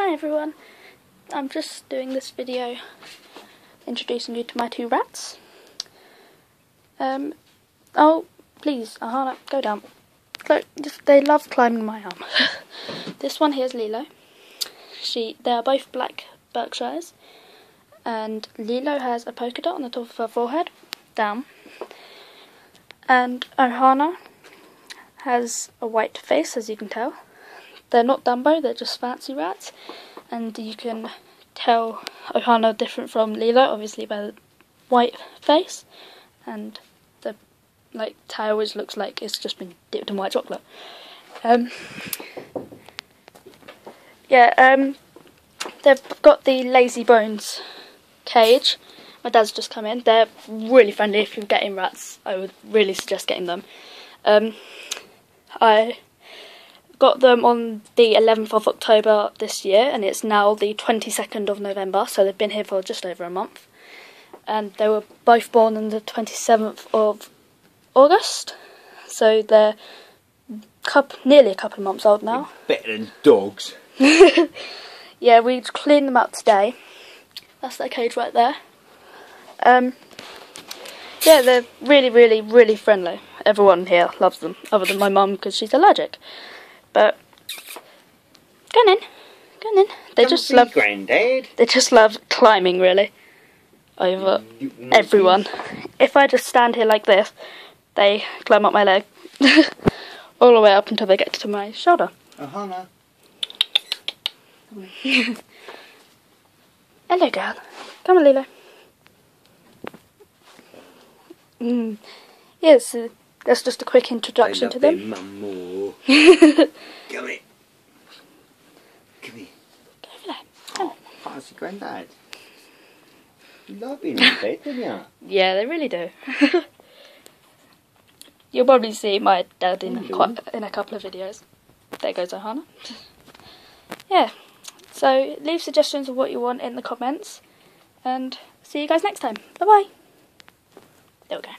Hi everyone, I'm just doing this video introducing you to my two rats. Oh please, Ahana, go down. Look, they love climbing my arm. This one here is Lilo. They are both black Berkshires, and Lilo has a polka dot on the top of her forehead, down, and Ohana has a white face, as you can tell. They're not Dumbo, they're just fancy rats, and you can tell Ohana different from Lilo, obviously by the white face, and the tail which looks like it's just been dipped in white chocolate. They've got the Lazy Bones cage. My dad's just come in. They're really friendly. If you're getting rats, I would really suggest getting them. I got them on the 11th of October this year, and it's now the 22nd of November, so they've been here for just over a month. And they were both born on the 27th of August, so they're nearly a couple of months old now. Better than dogs. Yeah, we cleaned them up today. That's their cage right there. Yeah, they're really, really, really friendly. Everyone here loves them, other than my mum because she's allergic. But go on in. They just love Granddad. They just love climbing really over everyone. If I just stand here like this, they climb up my leg all the way up until they get to my shoulder. Ahana. Hello, girl. Come on, Lilo. Yes, that's just a quick introduction to them. Mum more. Come here. Come here. Go over there. Come on. Fancy Granddad. You love being in bed, don't you? Yeah, they really do. You'll probably see my dad in a couple of videos. There goes Ohana. Yeah, so leave suggestions of what you want in the comments, and see you guys next time. Bye bye. There we go.